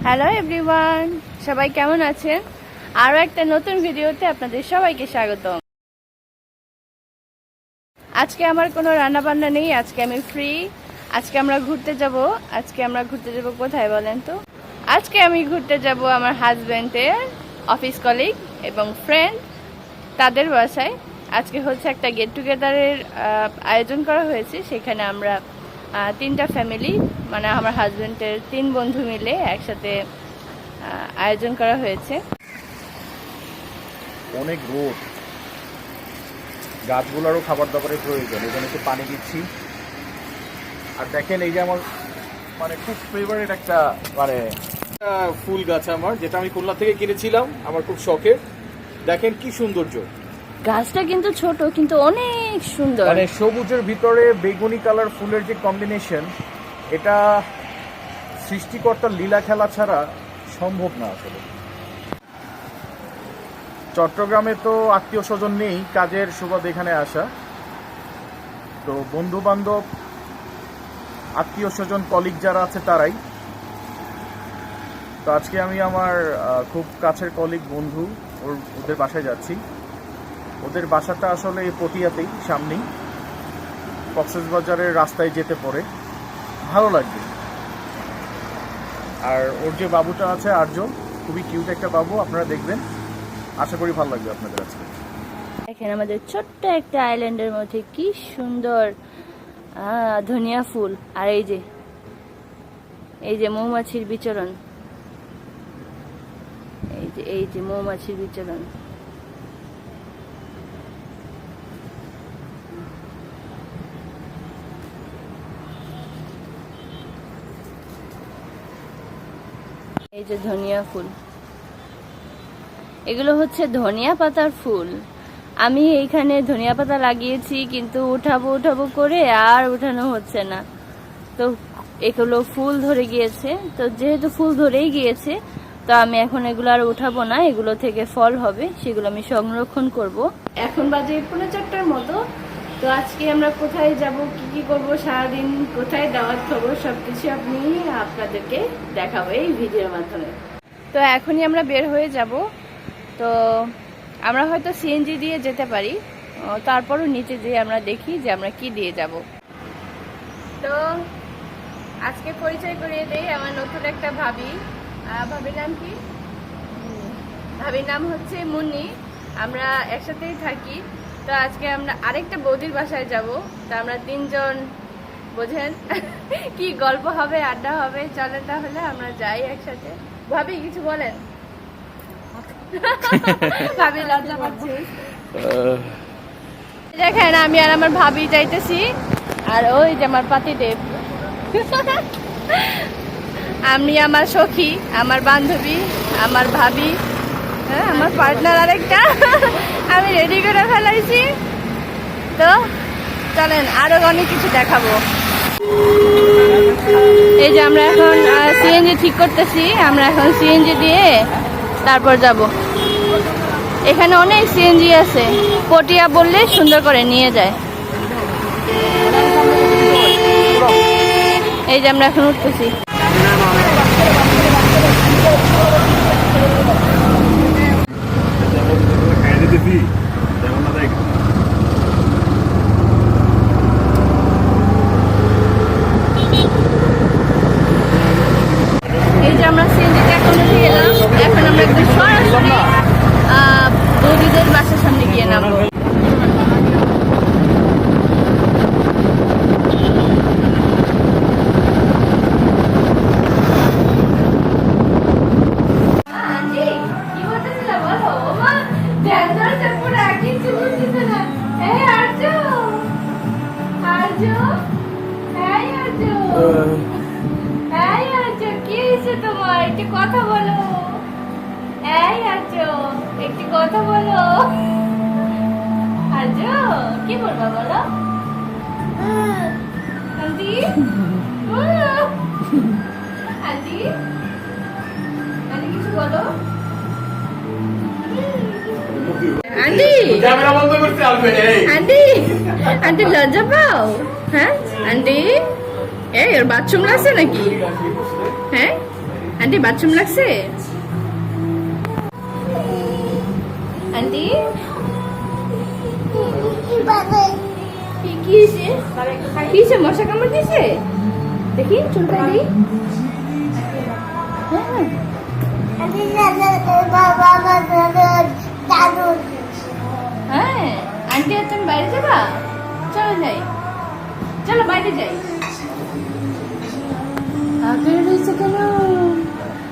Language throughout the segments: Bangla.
হ্যালো এভরিওয়ান, সবাই কেমন আছেন? আরও একটা নতুন ভিডিওতে আপনাদের সবাইকে স্বাগতম। আজকে আমার কোনো রান্নাবান্না নেই, আজকে আমি ফ্রি। আজকে আমরা ঘুরতে যাব কোথায় বলেন তো? আজকে আমি ঘুরতে যাব আমার হাজব্যান্ডের অফিস কলিগ এবং ফ্রেন্ড তাদের বাসায়। আজকে হচ্ছে একটা গেট টুগেদারের আয়োজন করা হয়েছে। সেখানে আমরা তিনটা ফ্যামিলি, মানে আমার হাজব্যান্ডের 3 বন্ধু মিলে একসাথে আয়োজন করা হয়েছে। অনেক রোদ, গাছগুলোরও খাবার দাবারের প্রয়োজন, এখানে একটু পানি দিচ্ছি। আর দেখেন, এই যে আমার খুব ফেভারিট একটা ফুল গাছ আমার, যেটা আমি খুলনা থেকে কিনেছিলাম, আমার খুব শখের। দেখেন কি সৌন্দর্য, গাছটা কিন্তু ছোট কিন্তু অনেক সুন্দর। সবুজের ভিতরে বেগুনি কালার ফুলের যে কম্বিনেশন, এটা সৃষ্টিকর্তার লীলা খেলা ছাড়া সম্ভব না আসলে। চট্টগ্রামে তো আত্মীয় স্বজন নেই, কাজের সুবাদে এখানে আসা। তো বন্ধু বান্ধব, আত্মীয় স্বজন, কলিগ যারা আছে তারাই। তো আজকে আমি আমার খুব কাছের কলিগ, বন্ধু, ওদের বাসায় যাচ্ছি। ওদের বাসাটা আসলে পটিয়াতেই, সামনেই, কক্সবাজারের রাস্তায় যেতে পড়ে। ভালো লাগবে। আর ওর যে বাবুটা আছে আর্য, খুবই কিউট একটা বাবু, আপনারা দেখবেন। আশা করি ভালো লাগবে আপনাদের আজকে। দেখেন আমাদের ছোট্ট একটা আইল্যান্ডের মধ্যে কি সুন্দর ধনিয়া ফুল। আর এই যে মৌমাছির বিচরণ, এই যে মৌমাছির বিচরণ। এই যে ধনিয়া ফুল, এগুলো হচ্ছে ধনিয়া পাতার ফুল। আমি এইখানে ধনিয়া পাতা লাগিয়েছি, কিন্তু উঠাবো করে আর উঠানো হচ্ছে না। তো এগুলো ফুল ধরে গিয়েছে, তো যেহেতু ফুল ধরেই গিয়েছে, তো আমি এখন এগুলো আর উঠাবো না। এগুলো থেকে ফল হবে, সেগুলো আমি সংরক্ষণ করব। এখন বাজে 4:45টার মতো। তো আজকে আমরা কোথায় যাব, কি করব, সারাদিন কোথায় দাওয়াত খাবো, সবকিছু আপনাদেরকে দেখাবো এই ভিডিওর মাধ্যমে। তো এখনই আমরা বের হয়ে যাব। তো আমরা হয়তো সিএনজি দিয়ে যেতে পারি, তারপরও নিচে যেয়ে আমরা দেখি যে আমরা কি দিয়ে যাব। তো আজকে পরিচয় করিয়ে দেই, আমার নতুন একটা ভাবির নাম কি? ভাবির নাম হচ্ছে মুন্নি। আমরা একসাথেই থাকি। তো আজকে আমরা আরেকটা বৌদির বাসায় যাব। তো আমরা 3 জন, বোঝেন কি গল্প হবে, আড্ডা হবে। চলেন তাহলে আমরা যাই একসাথে। ভাবি কিছু বলেন। ভাবি লজ্জা পাচ্ছে। দেখেন আমি আর আমার ভাবি যাইতেছি, আর ওই যে আমার পাতিদেব, আমি, আমার সখী, আমার বান্ধবী, আমার ভাবি, হ্যাঁ আমার পার্টনার আরেকটা, আমি রেডি করে ফেলাইছি। তো চলেন আরো অনেক কিছু দেখাবো। এই যে আমরা এখন সিএনজি ঠিক করতেছি। আমরা এখন সিএনজি দিয়ে তারপর যাব। এখানে অনেক সিএনজি আছে, পটিয়া বললে সুন্দর করে নিয়ে যায়। এই যে আমরা এখন উঠতেছি। এই যে আমরা সিএনজিতে এখন উঠে গেলাম। এখন আমরা একদম সরাসরি বৌদিদের বাসার সামনে গিয়ে নামবো। তোমার একটু কথা বলো। এই আছো, একটু কথা বলো। আজো কি বলবা বলো? আন্টি, আন্টি, আন্টি কিছু বলো। আন্টি, আন্টি, আন্টি লজ্জা পাও? হ্যাঁ আন্টি, এই ওর বাথরুম আছে নাকি? হ্যাঁ আন্টি বাথরুম লাগছে? আন্টি কি হয়েছে? মশা কামড় দিয়েছে? দেখি চুলটা দিই। হ্যাঁ আন্টি আর তুমি বাইরে যাবা? চলো যাই, চলো বাইরে যাই। হাঁকারে রয়েছে কেন?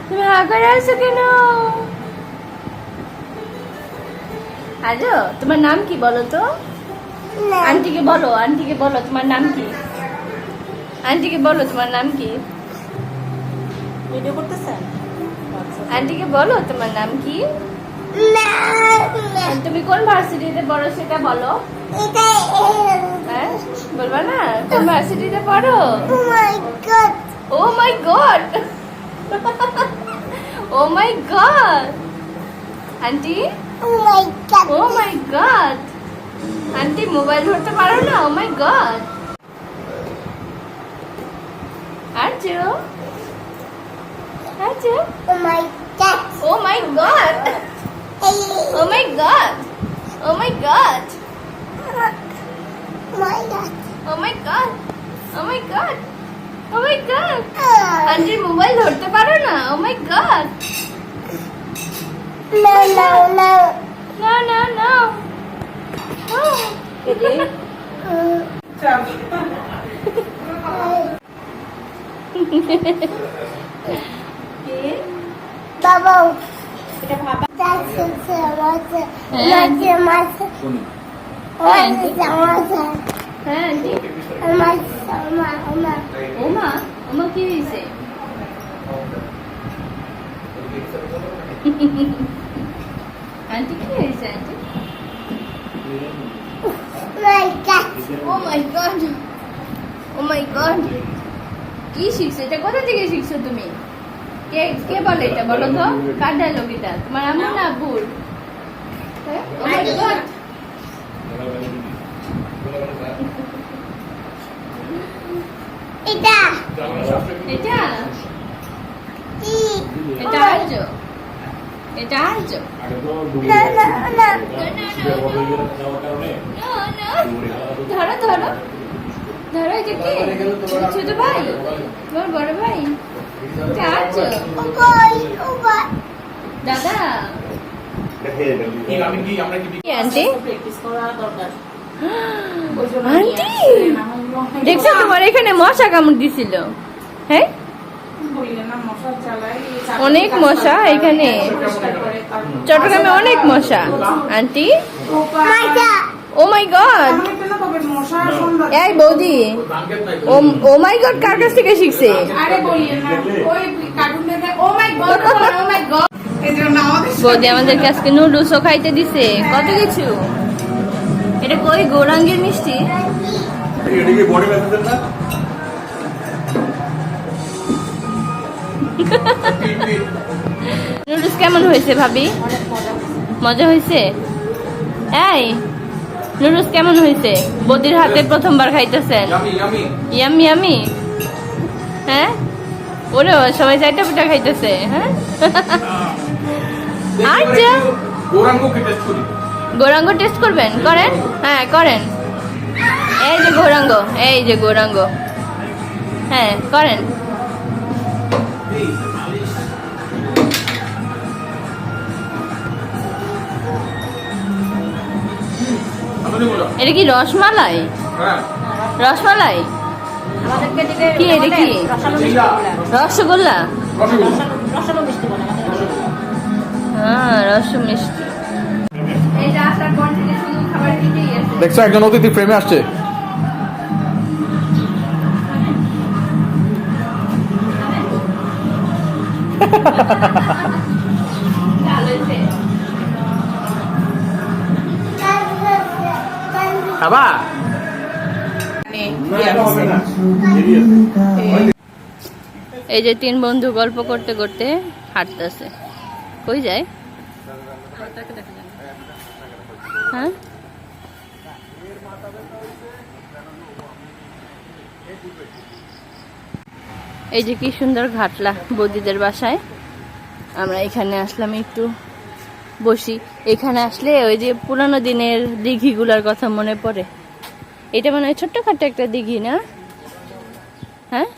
তুমি হাঁকারে আছো কেন? আজো তোমার নাম কি বলো তো? আন্টিকে বলো, আন্টিকে বলো তোমার নাম কি? আন্টিকে বলো তোমার নাম কি? ভিডিও করতেছেন? আন্টিকে বলো তোমার নাম কি? তুমি কোন ভার্সিটিতে পড়ো সেটা বলো। হ্যাঁ বলবা না? কোন ভার্সিটিতে পড়ো? ও my god, O my god aunty, O my god aunty mobile ধরতে পারো না? ও মাই গড। আজো আজো, ও my god, O my god, O my god, O my god, O my god, O my god. Aunty mobile ধরতে পারো না? ও মাই গড। না না না, বাবা এটা বাবা হ্যাঁ আন্টি। ওমা, ওমা কি হয়েছে? আন্টি কি হয়েছে aunty? O my god, O my god. কি শিখছো এটা? কোথা থেকে শিখছো তুমি? কে কে বলে এটা? বলো তো, কার ডায়লগ এটা? তোমার আম্মু না আব্বুর? ও মাই গড। এটা এটা এটা আনছো, এটা আনছো। ধরো ধরো ধরো, এটা কি? ছোট ভাই, তোমার বড় ভাই? এটা আনছো দাদা? আন্টি, আন্টি দেখছো তোমার এখানে মশা কামড় দিছিল? হ্যাঁ অনেক মশা এখানে, চট্টগ্রামে অনেক মশা আন্টি। ও মাই গড, এই বৌদি ও মাই গড কার কাছ থেকে শিখছে? বৌদি আমাদেরকে আজকে নুডলসও খাইতে দিছে, কত কিছু। এটা কই গৌরাঙ্গের মিষ্টি? নুডলস কেমন হয়েছে ভাবি? মজা হয়েছে? এই নুডলস কেমন হয়েছে? বৌদির হাতে প্রথমবার খাইতেছেন? Yummy yummy. হ্যাঁ ওরে সবাই চারটা পিঠা খাইতেছে। হ্যাঁ আচ্ছা গৌরাঙ্গ টেস্ট করবেন? করেন, হ্যাঁ করেন। এই যে গৌরাঙ্গ, এই যে গৌরাঙ্গ, হ্যাঁ করেন। এটা কি রসমালাই? রসমালাই কি? এটা কি রসগোল্লা? হ্যাঁ রস মিষ্টি। দেখছো একজন অতিথি ফ্রেমে আসছে। খাবা? এই যে তিন বন্ধু গল্প করতে করতে হাঁটতেছে, কই যায়? হ্যাঁ এই যে কি সুন্দর ঘাটলা বৌদিদের বাসায়। আমরা এখানে আসলাম একটু বসি। এখানে আসলে ওই যে পুরানো দিনের দিঘিগুলার কথা মনে পড়ে। এটা মনে হয় ছোট্টখাটো একটা দিঘি না? হ্যাঁ,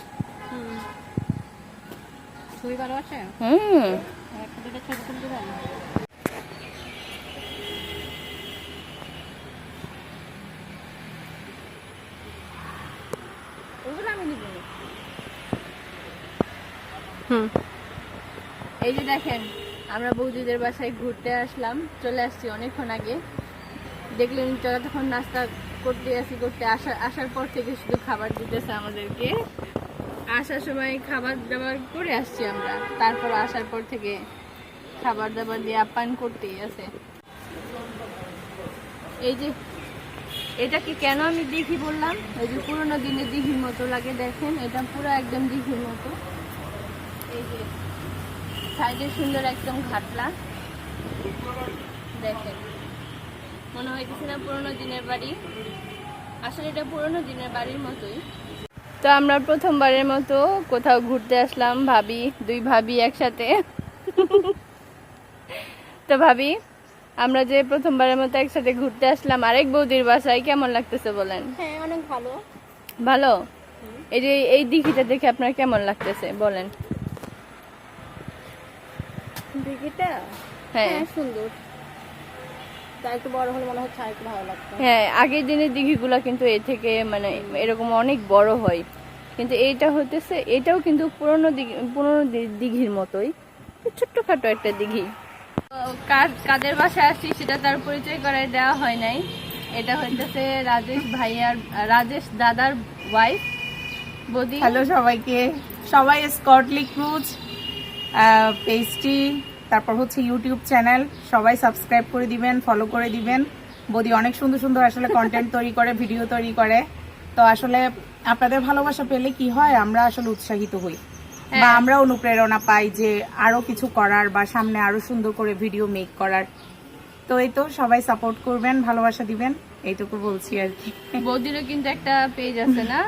হুম। এই যে দেখেন, আমরা বৌদিদের বাসায় ঘুরতে আসলাম, চলে আসছি অনেকক্ষণ আগে। দেখলেন যতক্ষণ নাস্তা করতে আসার পর থেকে শুধু খাবার দিতেছে আমাদেরকে। আসার সময় খাবার দাবার করে আসছি আমরা, তারপর আসার পর থেকে খাবার দাবার দিয়ে আপ্যায়ন করতেই আছে। এই যে এটাকে কেন আমি দিঘি বললাম, এই যে পুরোনো দিনের দিঘির মতো লাগে। দেখেন এটা পুরো একদম দিঘির মতো। এই যে সাইডে সুন্দর একদম ঘাটলা দেখেন, মনে হইতেছে না পুরোনো দিনের বাড়ি? আসলে এটা পুরোনো দিনের বাড়ির মতোই। তো আমরা প্রথমবারের মতো কোথাও ঘুরতে আসলাম, দুই ভাবি একসাথে। তো ভাবি, আমরা যে প্রথমবারের মতো একসাথে ঘুরতে আসলাম আরেক বৌদির বাসায়, কেমন লাগতেছে বলেন? হ্যাঁ, অনেক ভালো। ভালো? এই যে এই দিঘিটা দেখে আপনার কেমন লাগতেছে বলেন? দিঘিটা হ্যাঁ, সুন্দর। তাই একটু বড় হলে মনে হচ্ছে আর একটু ভালো লাগতো। হ্যাঁ, আগের দিনের দিঘিগুলা কিন্তু এর থেকে মানে এরকম অনেক বড় হয়, কিন্তু এইটা হতেছে, এটাও কিন্তু পুরনো দিঘির মতোই, ছোট্টখাটো একটা দিঘি। কাদের বাসায় আসছি সেটা তার পরিচয় করাই দেওয়া হয় নাই। এটা হইতেছে রাজেশ দাদার ওয়াইফ বৌদি। হ্যালো সবাইকে, সবাই স্কটলি ক্রুজ পেজটি, তারপর হচ্ছে ইউটিউব চ্যানেল, সবাই সাবস্ক্রাইব করে দিবেন, ফলো করে দিবেন। বৌদি অনেক সুন্দর সুন্দর আসলে কন্টেন্ট তৈরি করে, ভিডিও তৈরি করে। তো আসলে আপনাদের ভালোবাসা পেলে কি হয়, আমরা আসলে উৎসাহিত হই বা আমরা অনুপ্রেরণা পাই যে আরো কিছু করার বা সামনে আরো সুন্দর করে ভিডিও মেক করার। তো এই তো সবাই সাপোর্ট করবেন, ভালোবাসা দিবেন, এইটুকু বলছি আর কি। বৌদিরও কিন্তু একটা পেজ আছে না?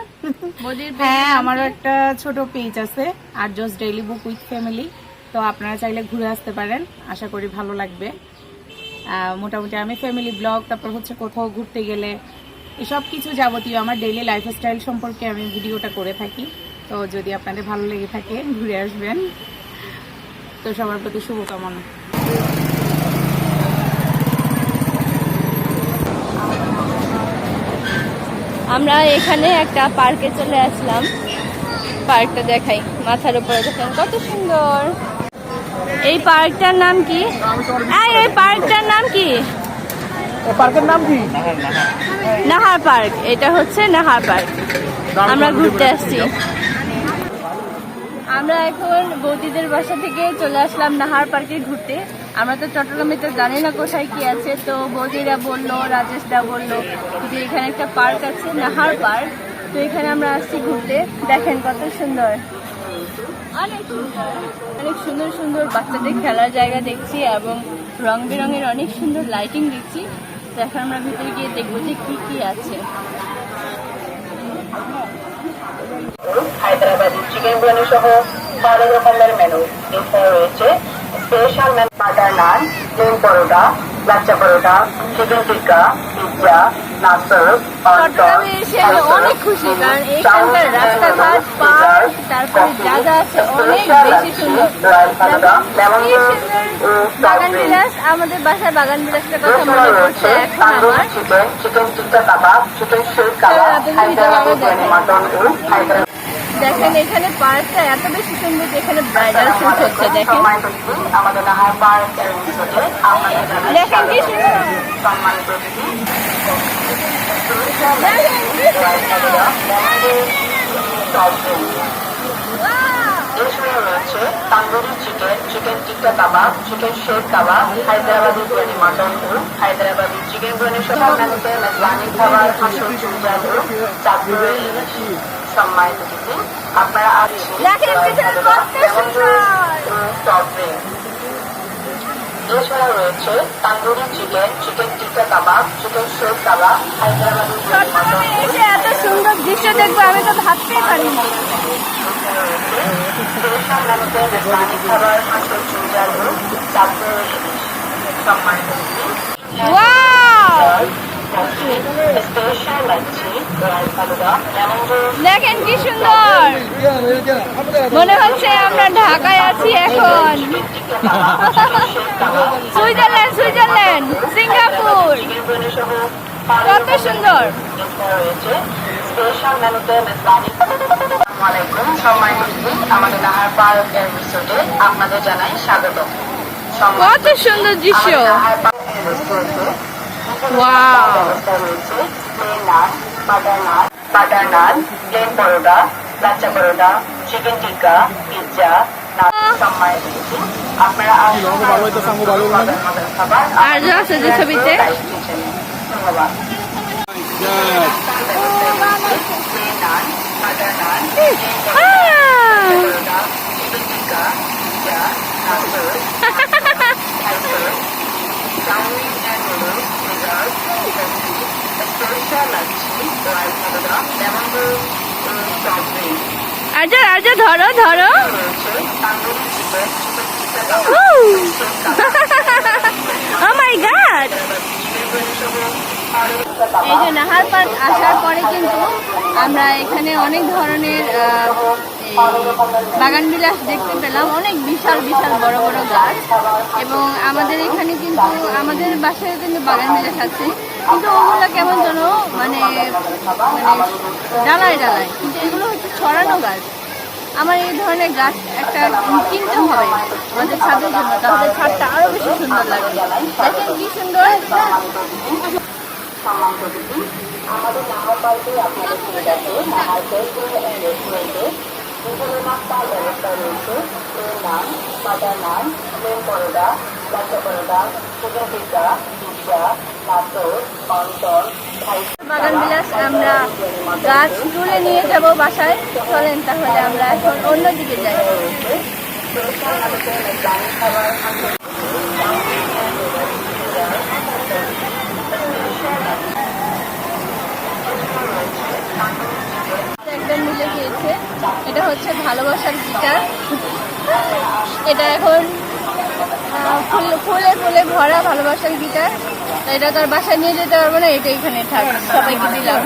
বৌদির হ্যাঁ, আমারও একটা ছোট পেজ আছে, আর just daily book with family. তো আপনারা চাইলে ঘুরে আসতে পারেন, আশা করি ভালো লাগবে। মোটামুটি আমি ফ্যামিলি ব্লগ, তারপর হচ্ছে কোথাও ঘুরতে গেলে এসব কিছু যাবতীয় আমার ডেইলি লাইফস্টাইল সম্পর্কে আমি ভিডিওটা করে থাকি। তো যদি আপনাদের ভালো লেগে থাকে ঘুরে আসবেন। তো সবার প্রতি শুভকামনা। আমরা এখানে একটা পার্কে চলে আসলাম। পার্কটা দেখাই, মাথার উপরে দেখেন কত সুন্দর। এই পার্কটার নাম কি? এই পার্কটার নাম কি? পার্কের নাম কি? নাহার পার্ক। এটা হচ্ছে নাহার পার্ক। আমরা ঘুরতে আসছি। আমরা এখন বৌদিদের বাসা থেকে চলে আসলাম নাহার পার্কে ঘুরতে। আমরা তো চট্টগ্রামে তো জানি না কোথায় কি আছে, তো বৌদিরা বললো, রাজেশদা বললো যে এখানে একটা পার্ক আছে, নাহার পার্ক। তো এখানে আমরা আসছি ঘুরতে। দেখেন কত সুন্দর, অনেক সুন্দর, অনেক সুন্দর সুন্দর বাচ্চাদের খেলার জায়গা দেখছি এবং রং বেরঙের অনেক সুন্দর লাইটিং দেখছি। তো এখন আমরা ভিতরে গিয়ে দেখবো যে কি কি আছে। হায়দ্রাবাদি চিকেন বিরিয়ানি সহ 12 রকমের মেনু। এছাড়া রয়েছে special menu, butter naan, plain পরোটা, লাচ্চা পরোটা, চিকেন টিক্কা, পিৎজা, নাসর, চট্টগ্রামে এসে আমি অনেক খুশি, কারণ এখানকার রাস্তাঘাট, পার্ক, তারপরে যা যা আছে অনেক বেশি সুন্দর। বাগান বিলাস, আমাদের বাসায় বাগান বিলাসটার কথা মনে পড়ছে এখন আমার। চিকেন টিক্কা কাবাব, চিকেন শেক কাবাব, হায়দ্রাবাদি বিরিয়ানি, মাটন, হায়দ্রাবাদি। দেখেন এখানে পার্কটা এত বেশি সুন্দর যে এখানে ব্রাইডাল শুট হচ্ছে। দেখেন আমাদের নাহার পার্ক দেখেন কি সুন্দর। এছাড়া রয়েছে তান্দুরি চিকেন, চিকেন টিক্কা কাবাব, চিকেন শেক কাবাব, হায়দ্রাবাদি বিরিয়ানি, মাটন, হায়দ্রাবাদি চিকেন বিরিয়ানি সহ মেনুতে মেজবানি খাবার, হাঁসুর চুলজাল, চাঁদপুরি সম্মানিত অতিথি, আপনারা আসছেন দেখেন পিছনে কত সুন্দর। Soft drink. এছাড়া রয়েছে রয়েছে তান্দুরি চিকেন, চিকেন টিক্কা কাবাব, চিকেন শেখ কাবাব, হায়দ্রাবাদি বিরিয়ানি মটন ফুল, এত সুন্দর দৃশ্য দেখবো আমি তো ভাবতেই পারিনি। স্পেশাল মেনুতে মেজবানি খাবার, হাঁসের চুইঝালু, তারপরে সম্মানিত wow, special lassi, royal falooda, lemon juice, দেখেন কি সুন্দর, মনে হচ্ছে আমরা ঢাকায় আছি এখন। সুইজারল্যান্ড, সুইজারল্যান্ড, সিঙ্গাপুর, সহ কত সুন্দর। রয়েছে স্পেশাল মেনুতে মেজবানি। আসসালামু আলাইকুম, সম্মানিত অতিথি, আমাদের নাহার পার্ক এর রিসোর্টে আপনাদের জানাই স্বাগত। কত সুন্দর দৃশ্য, নাহার পার্ক এর রেস্টুরেন্টে ওয়াও, ব্যবস্থা রয়েছে plane naan, butter naan, plain পরোটা, লাচ্চা পরোটা, চিকেন টিক্কা, পিৎজা, সম্মানিত অতিথি, আপনারা আসুন মজার খাবার আর যা আছে যে ছবিতে। ধন্যবাদ। Plain naan, butter naan, plain paratha, chicken tikka, pizza, nachos, chowmein and noodles, dessert, pastry, special lassi, royal falooda, lemon juice, strawberry. আর যা ধরো ধরো। রয়েছে tandoori chicken, chicken tikka kebab, oh my god, এই যে নাহার পার্ক আসার পরে কিন্তু আমরা এখানে অনেক ধরনের বাগান বিলাস দেখতে পেলাম, অনেক বিশাল বিশাল বড় বড় গাছ। এবং আমাদের এখানে কিন্তু আমাদের বাসায় কিন্তু বাগান বিলাস আছে, কিন্তু ওগুলো কেমন যেন মানে ডালায় ডালায়, কিন্তু এগুলো হচ্ছে ছড়ানো গাছ। আমার এই ধরনের গাছ একটা কিনতে হবে আমাদের ছাদের জন্য, তাহলে ছাদটা আরো বেশি সুন্দর লাগবে। দেখেন কি সুন্দর। সম্মানিত অতিথি, আমাদের নাহার পার্কে আপনাদের সুবিধাতে নাহার রেস্টুরেন্টে বিভিন্ন নাস্তার ব্যবস্থা রয়েছে। Plane naan, butter naan, plain পরোটা, lachha paratha, chicken tikka, pizza, nachos, কর্নটন, বাগান বিলাস আমরা গাছ তুলে নিয়ে যাব বাসায়। চলেন তাহলে আমরা এখন অন্যদিকে যাই। একদম মিলে গিয়েছে, এটা হচ্ছে ভালোবাসার গিটার। এটা এখন ফুলে ফুলে ভরা ভালোবাসার গিটার। এটা তার বাসায় নিয়ে যেতে পারবো না, এটা এখানে থাক, সবাইকে দিলাম।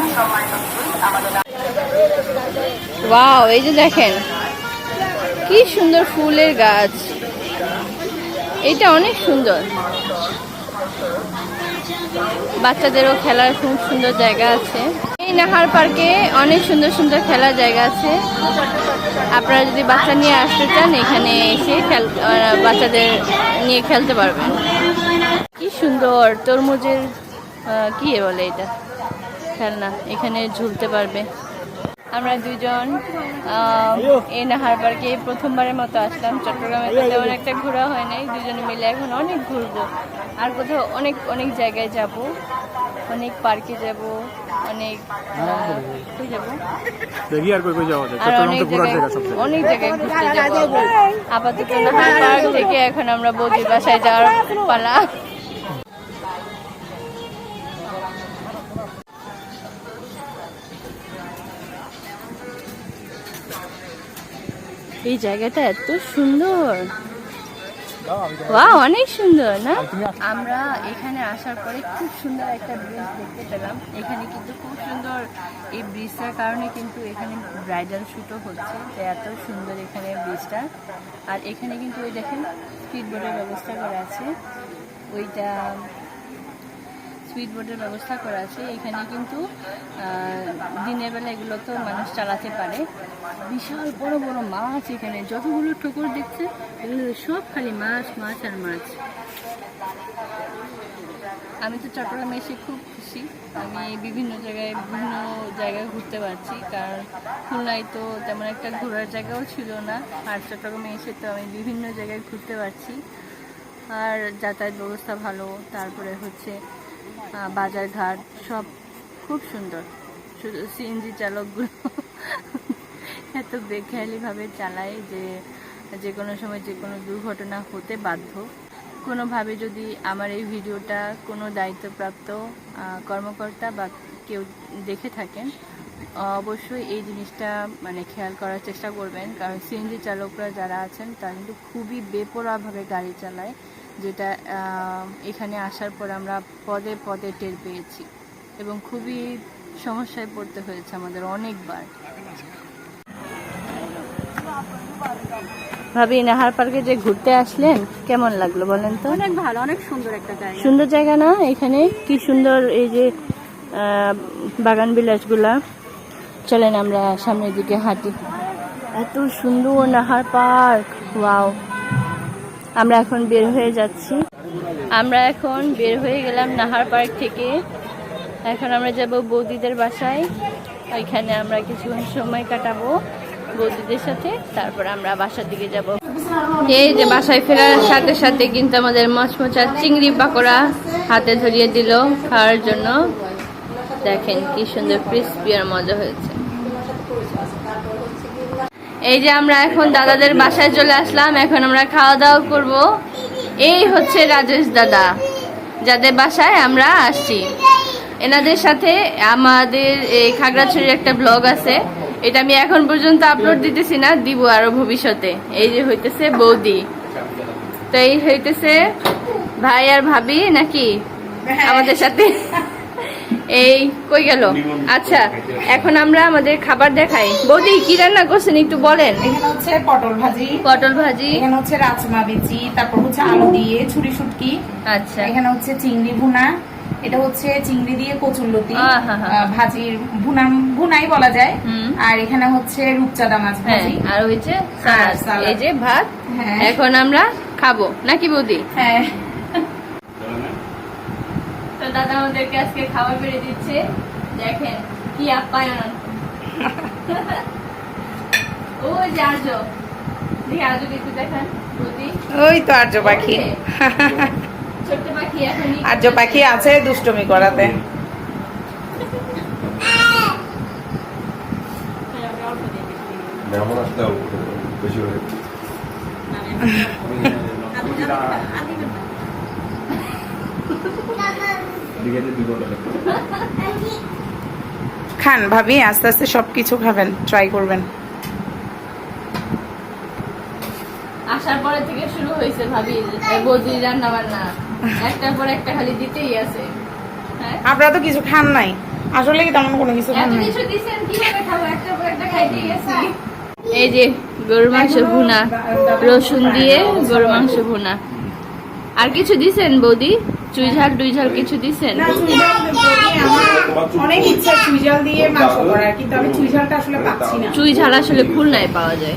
ওয়াও, এই যে দেখেন কি সুন্দর ফুলের গাছ, এটা অনেক সুন্দর। বাচ্চাদেরও খেলার খুব সুন্দর জায়গা আছে। এই নাহার পার্কে অনেক সুন্দর সুন্দর খেলার জায়গা আছে। আপনারা যদি বাচ্চা নিয়ে আসতে চান এখানে এসে বাচ্চাদের নিয়ে খেলতে পারবেন। কি সুন্দর তরমুজের কি বলে এটা খেলনা, এখানে ঝুলতে পারবে। আমরা দুজন এই নাহার পার্কে প্রথমবারের মতো আসলাম। চট্টগ্রামে তো তেমন একটা ঘোরা হয় নাই, দুজনে মিলে এখন অনেক ঘুরবো। আর কোথাও অনেক অনেক জায়গায় যাব, অনেক পার্কে যাব, অনেক কই যাব, দেখি আর কই যাওয়া যায়। আর অনেক জায়গায় ঘুরতে যাব। আপাতত নাহার পার্ক থেকে এখন আমরা বৌদির বাসায় যাওয়ার পালা। এই জায়গাটা এত সুন্দর, ওয়াও, অনেক সুন্দর না? আমরা এখানে আসার পরে খুব সুন্দর একটা ব্রিজ দেখতে পেলাম। এখানে কিন্তু খুব সুন্দর, এই ব্রিজটার কারণে কিন্তু এখানে ব্রাইডাল শ্যুটও হচ্ছে, তো এত সুন্দর এখানে ব্রিজটা। আর এখানে কিন্তু ওই দেখেন স্পিড বোটের ব্যবস্থা করা আছে, ওইটা স্পিড বোটের ব্যবস্থা করা আছে। এখানে কিন্তু দিনের বেলা এগুলো তো মানুষ চালাতে পারে। বিশাল বড় বড় মাছ, এখানে যতগুলো ঠোকর দেখছে এগুলো সব খালি মাছ মাছ আর মাছ। আমি তো চট্টগ্রামে এসে খুব খুশি, আমি বিভিন্ন জায়গায় ঘুরতে পারছি, কারণ খুলনায় তো তেমন একটা ঘোরার জায়গাও ছিল না। আর চট্টগ্রামে এসে তো আমি বিভিন্ন জায়গায় ঘুরতে পারছি। আর যাতায়াত ব্যবস্থা ভালো, তারপরে হচ্ছে বাজারঘাট সব খুব সুন্দর। শুধু সিএনজি চালকগুলো এত বেখেয়ালিভাবে চালায় যে কোনো সময় যে কোনো দুর্ঘটনা হতে বাধ্য। কোনোভাবে যদি আমার এই ভিডিওটা কোনো দায়িত্বপ্রাপ্ত কর্মকর্তা বা কেউ দেখে থাকেন, অবশ্যই এই জিনিসটা মানে খেয়াল করার চেষ্টা করবেন। কারণ সিএনজি চালকরা যারা আছেন তারা কিন্তু খুবই বেপরোয়াভাবে গাড়ি চালায়, যেটা এখানে আসার পর আমরা পদে পদে টের পেয়েছি এবং খুবই সমস্যায় পড়তে হয়েছে আমাদের অনেকবার। ভাবি, নাহার পার্কে যে ঘুরতে আসলেন কেমন লাগলো বলেন তো? অনেক ভালো, অনেক সুন্দর একটা জায়গা। সুন্দর জায়গা না? এখানে কি সুন্দর এই যে বাগান বিলাসগুলা। চলেন আমরা সামনের দিকে হাঁটি। এত সুন্দর নাহার পার্ক, ওয়াও। আমরা এখন বের হয়ে যাচ্ছি। আমরা এখন বের হয়ে গেলাম নাহার পার্ক থেকে। এখন আমরা যাব বৌদিদের বাসায়। ওইখানে আমরা কিছুক্ষণ সময় কাটাবো বৌদিদের সাথে, তারপর আমরা বাসার দিকে যাব। এই যে বাসায় ফেরার সাথে সাথে কিন্তু আমাদের মচমচা চিংড়ি পাকোড়া হাতে ধরিয়ে দিল খাওয়ার জন্য। দেখেন কি সুন্দর ক্রিস্পি আর মজা হয়েছে। এই যে আমরা এখন দাদাদের বাসায় চলে আসলাম। এখন আমরা খাওয়া দাওয়া করব। এই হচ্ছে রাজেশ দাদা, যাদের বাসায় আমরা আসছি। এনাদের সাথে আমাদের এই খাগড়াছড়ির একটা ব্লগ আছে, এটা আমি এখন পর্যন্ত আপলোড দিতেছি না, দিব আরো ভবিষ্যতে। এই যে হইতেছে বৌদি, তো এই হইতেছে ভাই আর ভাবি নাকি আমাদের সাথে। এই কই গেল? আচ্ছা, এখন আমরা আমাদের খাবার দেখাই। বৌদি কি রান্না করছেন একটু বলেন। এখানে হচ্ছে পটল ভাজি, পটল ভাজি, এখানে হচ্ছে রাজমা বিচি, তারপর হচ্ছে আলু দিয়ে ছুরি শুটকি, আচ্ছা, এখানে হচ্ছে চিংড়ি ভুনা, এটা হচ্ছে চিংড়ি দিয়ে কচুরলতি ভাজির ভুনাই বলা যায়। আর এখানে হচ্ছে রূপচাঁদা মাছ ভাজি, আর হচ্ছে সালাদ। এই যে ভাত। হ্যাঁ। এখন আমরা খাবো নাকি বৌদি? হ্যাঁ। তো দাদা আমাদেরকে আজকে খাবার বেড়ে দিচ্ছে। দেখেন কি আপ্যায়ন। ওই যে আর্য, দেখি আর্যকে একটু দেখান বৌদি। ওই তো আর্য পাখি। ছোট্ট পাখি এখন আর্য পাখি আছে দুষ্টুমি করাতে। খান ভাবি, আস্তে আস্তে সবকিছু খাবেন, ট্রাই করবেন। আসার পরে থেকে শুরু হয়েছে ভাবি বৌদি রান্না বান্না, একটার পর একটা খালি দিতেই আছে। আপনারা তো কিছু খান নাই, আসলে কি তেমন কোনো কিছু খান এত নাই। কিছু দিছেন, কিভাবে খাবো? একটার পর একটা খাইতেই আছি। এই যে গরুর মাংস ভুনা, রসুন দিয়ে গরুর মাংস ভুনা। আর কিছু দিছেন বৌদি? চুই ঝাল টুই ঝাল কিছু দিছেন? না, চুই ঝাল আমার অনেক ইচ্ছা চুই ঝাল দিয়ে মাংস করার, কিন্তু আমি চুই ঝালটা আসলে পাচ্ছি না। চুই ঝাল আসলে খুলনায় পাওয়া যায়।